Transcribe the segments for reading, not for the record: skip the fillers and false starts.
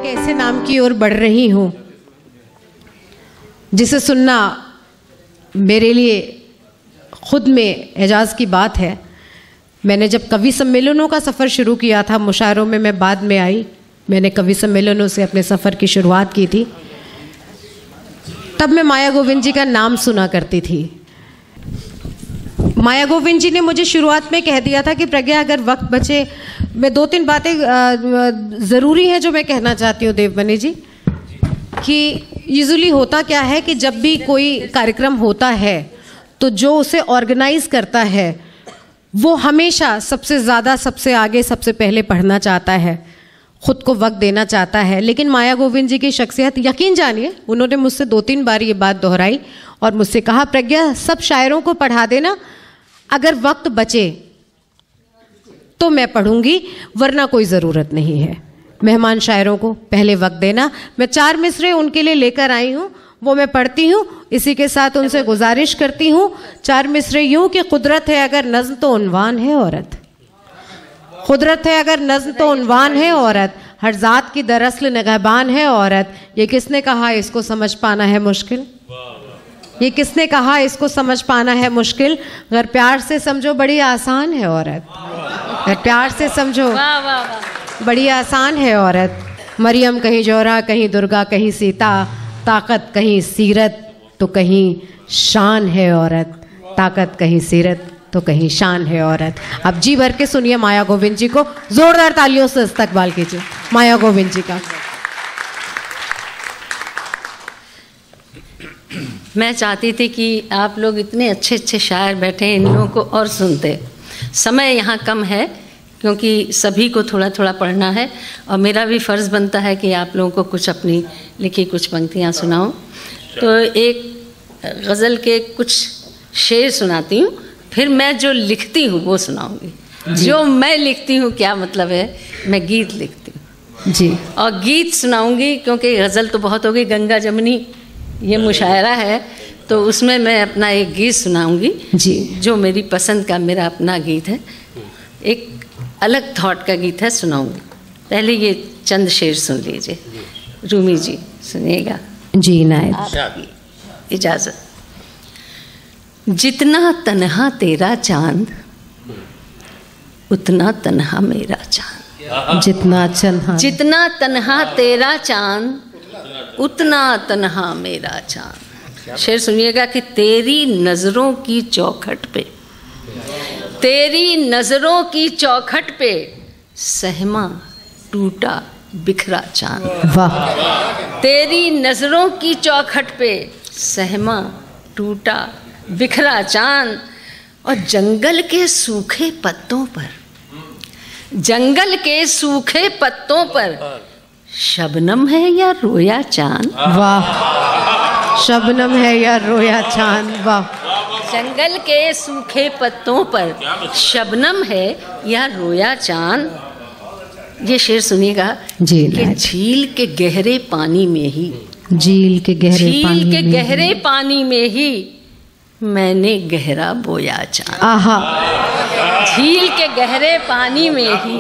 ऐसे नाम की ओर बढ़ रही हूँ जिसे सुनना मेरे लिए खुद में एजाज़ की बात है। मैंने जब कवि सम्मेलनों का सफ़र शुरू किया था, मुशायरों में मैं बाद में आई, मैंने कवि सम्मेलनों से अपने सफ़र की शुरुआत की थी, तब मैं माया गोविंद जी का नाम सुना करती थी। माया गोविंद जी ने मुझे शुरुआत में कह दिया था कि प्रज्ञा अगर वक्त बचे, मैं 2-3 बातें ज़रूरी हैं जो मैं कहना चाहती हूँ देवमणि जी, कि यूजुअली होता क्या है कि जब भी कोई कार्यक्रम होता है तो जो उसे ऑर्गेनाइज़ करता है वो हमेशा सबसे ज़्यादा, सबसे आगे, सबसे पहले पढ़ना चाहता है, ख़ुद को वक्त देना चाहता है। लेकिन माया गोविंद जी की शख्सियत, यकीन जानिए, उन्होंने मुझसे 2-3 बार ये बात दोहराई और मुझसे कहा, प्रज्ञा सब शायरों को पढ़ा देना, अगर वक्त बचे तो मैं पढ़ूंगी, वरना कोई ज़रूरत नहीं है। मेहमान शायरों को पहले वक्त देना। मैं 4 मिसरे उनके लिए लेकर आई हूँ, वो मैं पढ़ती हूँ, इसी के साथ उनसे गुजारिश करती हूँ। 4 मिसरे यूँ कि कुदरत है अगर नज़्म तो उन्वान है औरत, कुदरत है अगर नज़्म तो उन्वान है औरत, हर ज़ात की दरअसल निगहबान है औरत। ये किसने कहा इसको समझ पाना है मुश्किल, ये किसने कहा इसको समझ पाना है मुश्किल, अगर प्यार से समझो बड़ी आसान है औरत, अगर प्यार से समझो बड़ी आसान है औरत। मरियम कहीं जोहरा, कहीं दुर्गा, कहीं सीता, ताकत कहीं सीरत तो कहीं शान है औरत, ताकत कहीं सीरत तो कहीं शान है औरत। अब जी भर के सुनिए माया गोविंद जी को, जोरदार तालियों से इस्तकबाल कीजिए माया गोविंद जी का। मैं चाहती थी कि आप लोग इतने अच्छे अच्छे शायर बैठे, इन लोगों को और सुनते। समय यहाँ कम है क्योंकि सभी को थोड़ा थोड़ा पढ़ना है और मेरा भी फ़र्ज़ बनता है कि आप लोगों को कुछ अपनी लिखी कुछ पंक्तियाँ सुनाऊं। तो एक गज़ल के कुछ शेर सुनाती हूँ, फिर मैं जो लिखती हूँ वो सुनाऊंगी। जो मैं लिखती हूँ क्या मतलब है, मैं गीत लिखती हूँ जी, और गीत सुनाऊंगी क्योंकि गज़ल तो बहुत हो गई, गंगा जमुनी ये मुशायरा है, तो उसमें मैं अपना एक गीत सुनाऊंगी जी, जो मेरी पसंद का मेरा अपना गीत है, एक अलग थॉट का गीत है, सुनाऊंगी। पहले ये चंद शेर सुन लीजिए, रूमी जी सुनिएगा जी। नायत इजाज़त। जितना तन्हा तेरा चांद उतना तन्हा मेरा चांद, जितना तन्हा तेरा चांद उतना तन्हा मेरा चांद। शेर सुनिएगा कि तेरी नज़रों की चौखट पे, तेरी नज़रों की चौखट पे सहमा टूटा बिखरा चांद। वाह। तेरी नज़रों की चौखट पे सहमा टूटा बिखरा चांद, और जंगल के सूखे पत्तों पर, जंगल के सूखे पत्तों पर शबनम है या रोया चांद। वाह। शबनम है या रोया चांद। वाह। जंगल के सूखे पत्तों पर शबनम है या रोया चांद। ये शेर सुनिएगा जी। कि झील के गहरे पानी में ही, झील के गहरे पानी में ही मैंने गहरा बोया चांद। आहा। झील के गहरे पानी में ही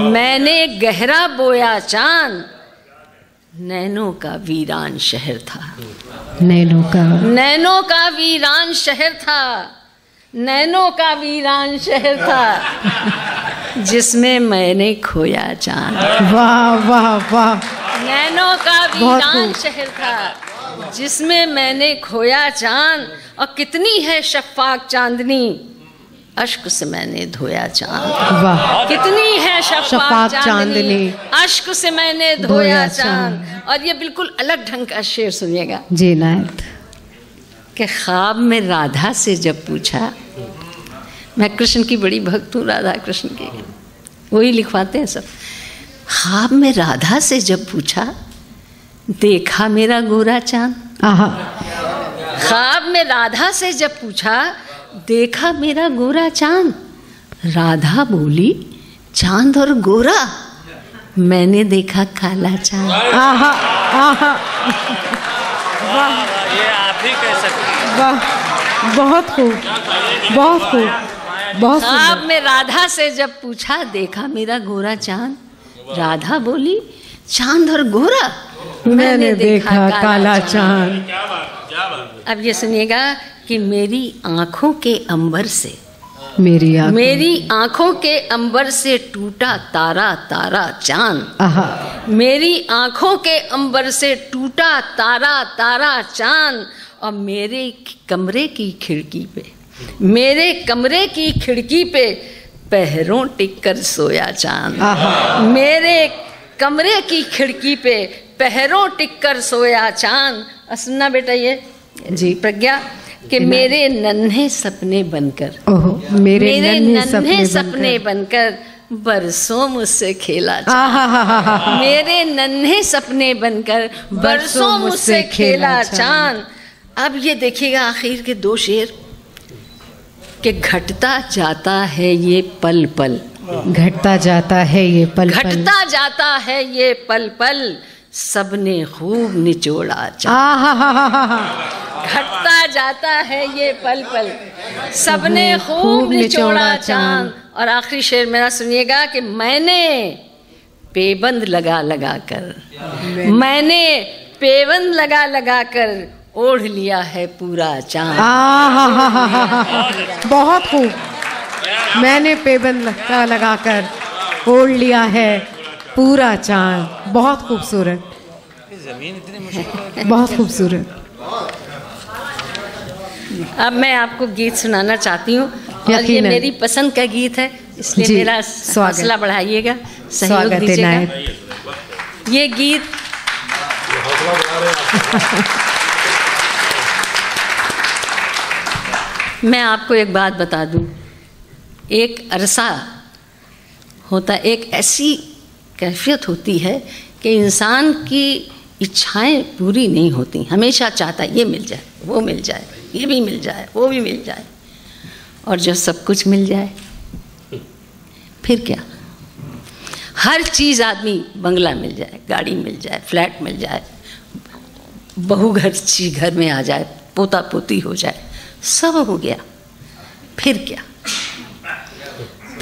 मैंने गहरा बोया चांद। नैनों का वीरान शहर था, नैनों का वीरान शहर था, नैनों का वीरान शहर था, जिसमें मैंने खोया चांद। वाह वाह वाह। नैनों का वीरान शहर था जिसमें मैंने खोया चांद, और कितनी है शफ़ाक़ चांदनी अश्क से मैंने धोया चांद। वाह। कितनी है शफ़ाक़ चांदनी अश्क से मैंने धोया चांद। और ये बिल्कुल अलग ढंग का शेर सुनिएगा जी। नायत कि ख्वाब में राधा से जब पूछा, मैं कृष्ण की बड़ी भक्त हूँ, राधा कृष्ण की, वही लिखवाते हैं सब। ख्वाब में राधा से जब पूछा, देखा मेरा गोरा चांद। आहा। ख्वाब में राधा से जब पूछा, देखा मेरा गोरा चांद। राधा बोली, चांद और गोरा, मैंने देखा काला चांद। आहा आहा। वाह। ये आप ही कह सकते। वाह। बहुत खूब, बहुत खूब, बहुत। ख्वाब में राधा से जब पूछा, देखा मेरा गोरा चांद। राधा बोली, चांद और गोरा मैंने देखा काला चांद। अब ये सुनिएगा कि मेरी आंखों के अंबर से, मेरी आंखों के अंबर से टूटा तारा तारा चांद। मेरी आंखों के अंबर से टूटा तारा तारा चांद। और मेरे कमरे की खिड़की पे, मेरे कमरे की खिड़की पे पहरों टिक कर सोया चांद। मेरे कमरे की खिड़की पे पहरों टिक कर सोया चांद। सुनना बेटा ये जी प्रज्ञा कि मेरे नन्हे सपने बनकर, मेरे नन्हे सपने बनकर बरसों मुझसे खेला चांद। मेरे नन्हे सपने बनकर बरसों मुझसे खेला चांद। अब ये देखिएगा आखिर के 2 शेर कि घटता जाता है ये पल पल, घटता जाता है ये पल पल, घटता जाता है ये पल पल, सबने खूब निचोड़ा चांद। घटता जाता है ये पल पल, सबने खूब निचोड़ा चांद। और आखिरी शेर मेरा सुनिएगा कि मैंने पेबंद लगा लगा कर, मैंने पेबंद लगा लगा कर ओढ़ लिया है पूरा चांद। बहुत खूब। मैंने पेबंद लगा लगा कर ओढ़ लिया है पूरा चांद। बहुत खूबसूरत, बहुत खूबसूरत। अब मैं आपको गीत सुनाना चाहती हूँ और ये मेरी पसंद का गीत है, इसलिए मेरा हौसला बढ़ाइएगा, सहयोग दीजिएगा। ये गीत मैं आपको एक बात बता दूं, एक अरसा होता, एक ऐसी कैफियत होती है कि इंसान की इच्छाएं पूरी नहीं होती। हमेशा चाहता है ये मिल जाए, वो मिल जाए, ये भी मिल जाए, वो भी मिल जाए। और जब सब कुछ मिल जाए फिर क्या? हर चीज़ आदमी, बंगला मिल जाए, गाड़ी मिल जाए, फ्लैट मिल जाए, बहू घर में आ जाए, पोता पोती हो जाए, सब हो गया, फिर क्या?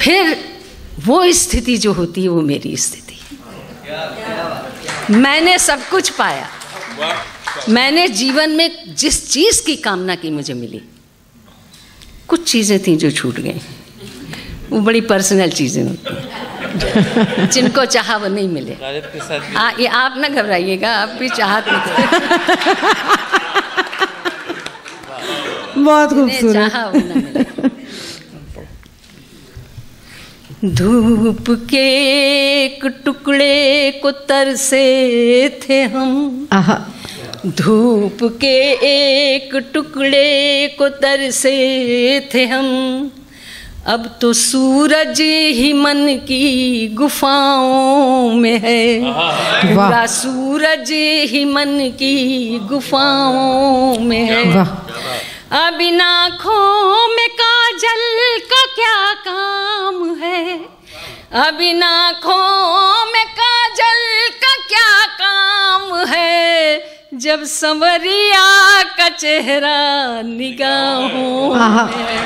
फिर वो स्थिति जो होती है वो मेरी स्थिति। मैंने सब कुछ पाया, मैंने जीवन में जिस चीज़ की कामना की मुझे मिली। कुछ चीज़ें थी जो छूट गई, वो बड़ी पर्सनल चीज़ें होती हैं, जिनको चाहा वो नहीं मिले। ये आप ना घबराइएगा, आप भी चाहत नहीं। बहुत खूबसूरत। धूप के एक टुकड़े को तरसे थे हम, धूप के एक टुकड़े को तरसे थे हम। अब तो सूरज ही मन की गुफाओं में है, पूरा सूरज ही मन की गुफाओं में है। अब इन आँखों में काजल का क्या काम है, अब इन आँखों में काजल का क्या काम है, जब संवरिया का चेहरा निगाहों में है।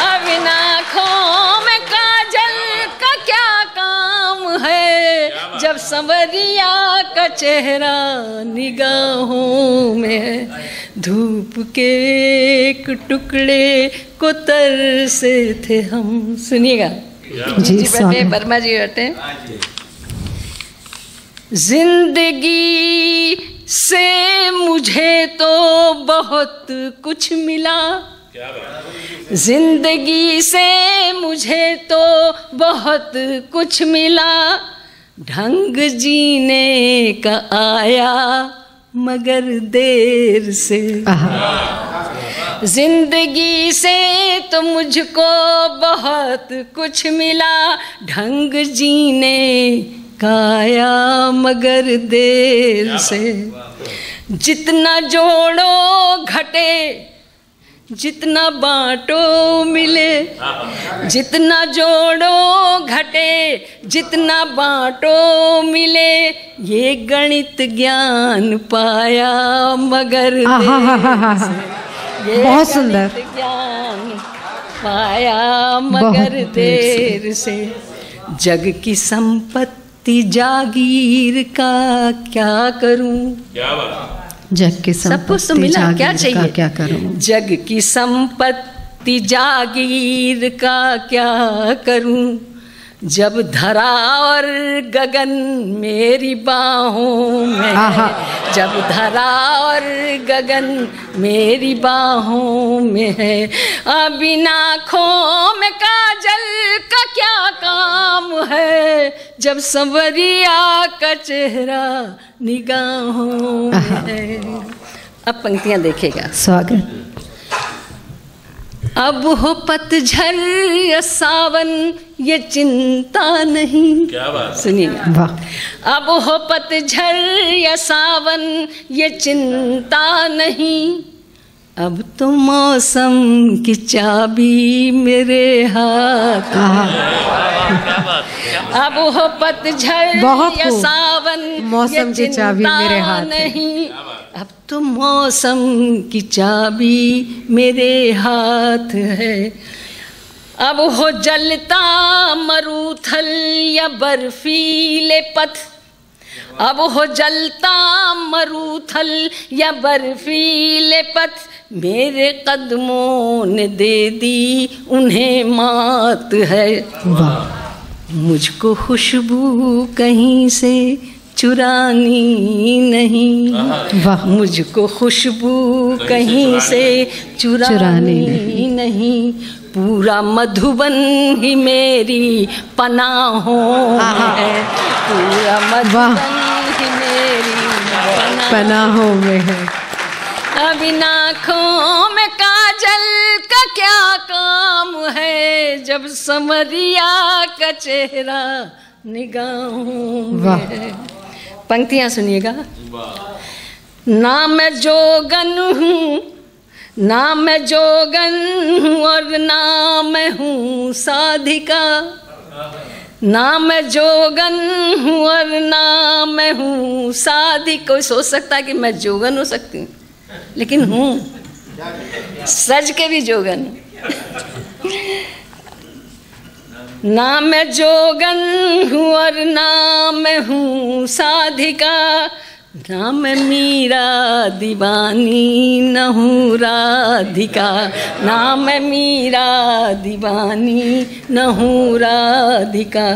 अब इन आँखों में काजल का क्या काम है, जब संवरिया का चेहरा निगाहों में है। धूप के एक टुकड़े को तरसे थे हम। सुनिएगा जी बैठे, वर्मा जी बैठे। जिंदगी से मुझे तो बहुत कुछ मिला, जिंदगी से मुझे तो बहुत कुछ मिला, ढंग जीने का आया मगर देर से। जिंदगी से तो मुझको बहुत कुछ मिला, ढंग जीने का आया मगर देर से। जितना जोड़ो घटे, जितना बांटो मिले, जितना जोड़ो घटे, जितना बांटो मिले, ये गणित ज्ञान पाया मगर देर से। बहुत सुंदर। ज्ञान पाया मगर देर से। जग की संपत्ति जागीर का क्या करूं। क्या बात। जग की सब कुछ तो मिला, क्या चाहिए। क्या करूं। जग की संपत्ति जागीर का क्या करूं, जब धरा और गगन मेरी बाहों में है। जब धरा और गगन मेरी बाहों में है। अब इन आँखों में काजल का क्या काम है, जब संवरिया का चेहरा निगाहों में है। अब पंक्तियां देखेगा। स्वागत। अब हो पतझड़ या सावन ये चिंता नहीं। क्या बात। सुनिए। वाह। अब हो पतझड़ या सावन ये चिंता नहीं, अब तो मौसम की चाबी मेरे हाथ। क्या बात। अब हो पतझड़ या सावन मौसम की चाबी मेरे हाथ नहीं, अब तो मौसम की चाबी मेरे हाथ है। अब हो जलता मरूथल या बर्फीले पथ, अब हो जलता मरूथल या बर्फीले पथ, मेरे कदमों ने दे दी उन्हें मात है। मुझको खुशबू कहीं से चुरानी नहीं। वाह। मुझको खुशबू कहीं से चुरानी नहीं, पूरा मधुबन ही मेरी पनाहों में है। पूरा मधुबन ही मेरी पनाहों में है। अब इन आँखों में काजल का क्या काम है, जब समरिया का चेहरा निगाहों में है। पंक्तियां सुनिएगा। ना मैं जोगन हूँ, ना मैं जोगन हूँ और ना मैं हूँ साधिका। ना मैं जोगन हूँ और ना मैं हूँ साधिका। कोई सोच सकता है कि मैं जोगन हो सकती हूँ, लेकिन हूँ, सज के भी जोगन। ना मैं जोगन हूँ और ना मैं हूँ साधिका, ना मैं मीरा दीवानी न हूँ राधिका। ना मैं मीरा दीवानी न हूँ राधिका।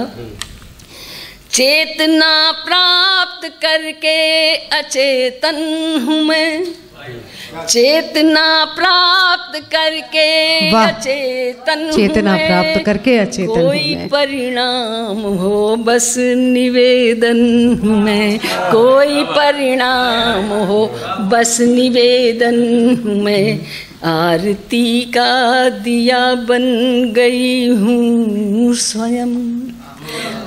चेतना प्राप्त करके अचेतन हूँ मैं, चेतना प्राप्त करके अचेतन चेतना प्राप्त करके अचेतन कोई परिणाम हो बस निवेदन हूँ मैं। कोई परिणाम हो बस निवेदन हूँ मैं। आरती का दिया बन गई हूँ स्वयं।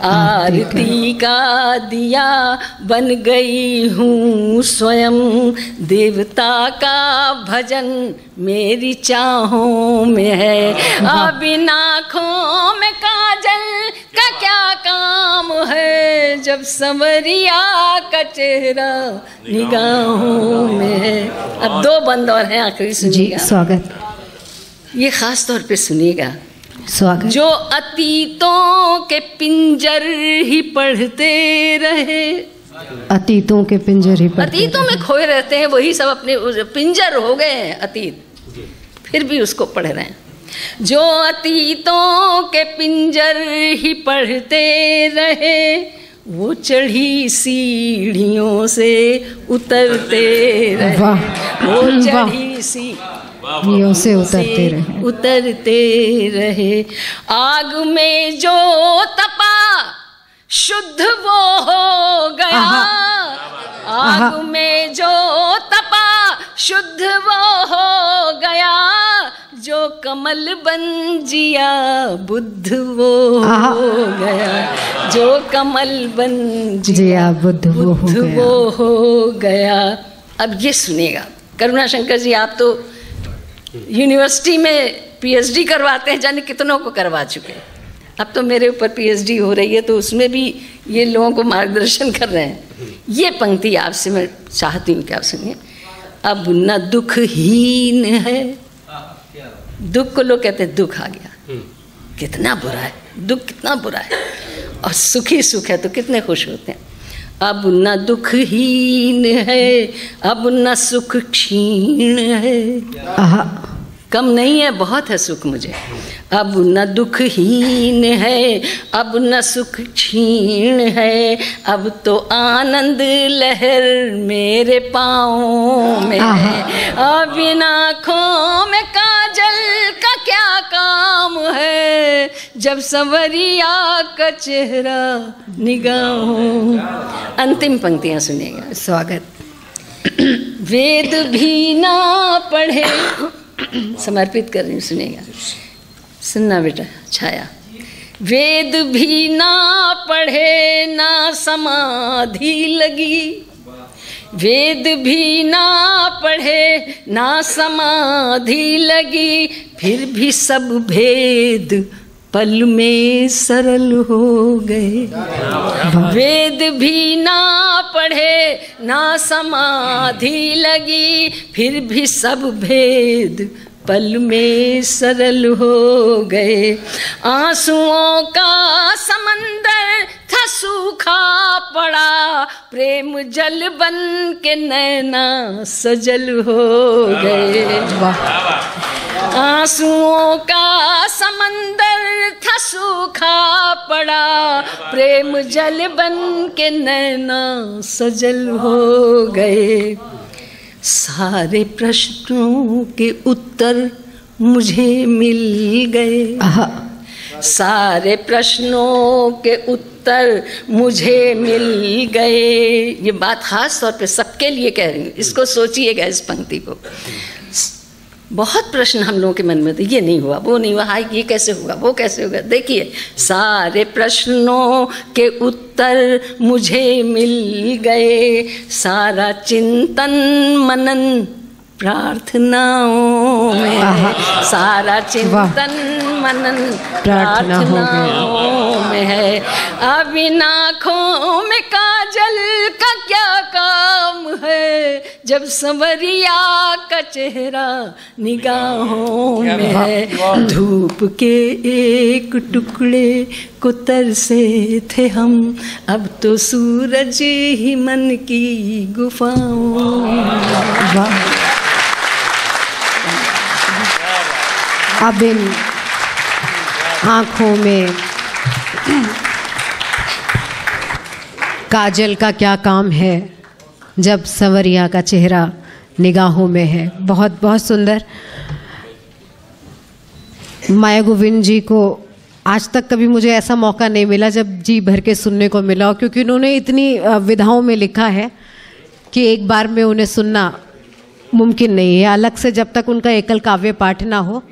आरती का दिया बन गई हूँ स्वयं। देवता का भजन मेरी चाहों में है। अब इन आँखों में काजल का क्या काम है, जब संवरिया का चेहरा निगाहों में है। अब दो बंद और हैं, आखिरी सुनिएगा। स्वागत। ये खास तौर पे सुनिएगा। स्वागत। जो अतीतों के पिंजर ही पढ़ते रहे, अतीतों के पिंजर ही पढ़ते अतीतों में खोए रहते हैं, वही सब अपने पिंजर हो गए हैं अतीत, फिर भी उसको पढ़ रहे हैं। जो अतीतों के पिंजर ही पढ़ते रहे, वो चढ़ी सीढ़ियों से उतरते रहे। वो चढ़ी सीढ़ियों से उतरते रहे। आग में जो तपा शुद्ध वो हो गया। आग में जो तपा शुद्ध वो हो गया। जो कमल बन जिया बुद्ध वो हो गया। जो कमल बन जिया बुद्ध वो हो गया। अब ये सुनेगा करुणा शंकर जी, आप तो यूनिवर्सिटी में पीएचडी करवाते हैं, जाने कितनों को करवा चुके हैं। अब तो मेरे ऊपर पीएचडी हो रही है, तो उसमें भी ये लोगों को मार्गदर्शन कर रहे हैं। ये पंक्ति आपसे मैं चाहती हूँ कि आप सुनिए। अब न दुख हीन है, दुख को लोग कहते हैं दुख आ गया, कितना बुरा है, दुख कितना बुरा है, और सुखी सुख है तो कितने खुश होते हैं। अब न दुख हीन है, अब न सुख क्षीण है। कम नहीं है, बहुत है सुख मुझे। अब न दुख हीन है, अब न सुख क्षीण है, अब तो आनंद लहर मेरे पाँव में है। अब इन आँखों में काजल का क्या काम है, जब संवरिया का चेहरा निगाहों। अंतिम पंक्तियाँ सुनिएगा। स्वागत। वेद भी ना पढ़े, समर्पित कर रही हूँ, सुनेगा, सुनना बेटा। छाया। वेद भी ना पढ़े ना समाधि लगी, वेद भी ना पढ़े ना समाधि लगी, फिर भी सब भेद पल में सरल हो गए। वेद भी ना पढ़े ना समाधि लगी, फिर भी सब भेद पल में सरल हो गए। आंसुओं का समंदर था सूखा पड़ा, प्रेम जल बन के नैना सजल हो गए। आंसुओं का समंदर था सूखा पड़ा, प्रेम जल बन के नैना सजल हो गए। सारे प्रश्नों के उत्तर मुझे मिल गए, सारे प्रश्नों के उत्तर मुझे मिल गए। ये बात खास तौर पे सबके लिए कह रही हूँ, इसको सोचिएगा, इस पंक्ति को। बहुत प्रश्न हम लोगों के मन में थे, ये नहीं हुआ, वो नहीं हुआ, हाय ये कैसे होगा, वो कैसे होगा। देखिए, सारे प्रश्नों के उत्तर मुझे मिल गए, सारा चिंतन मनन प्रार्थनाओं में, सारा चिंतन मनन प्रार्थनाओं में है। अब इन आँखों में काजल का क्या काम है, जब संवरिया का चेहरा निगाहों में है। धूप के एक टुकड़े को तरसे थे हम, अब तो सूरज ही मन की गुफाओं। अब इन आँखों में काजल का क्या काम है, जब संवरिया का चेहरा निगाहों में है। बहुत बहुत सुंदर। माया गोविंद जी को आज तक कभी मुझे ऐसा मौका नहीं मिला जब जी भर के सुनने को मिला, क्योंकि उन्होंने इतनी विधाओं में लिखा है कि एक बार में उन्हें सुनना मुमकिन नहीं है। अलग से जब तक उनका एकल काव्य पाठ ना हो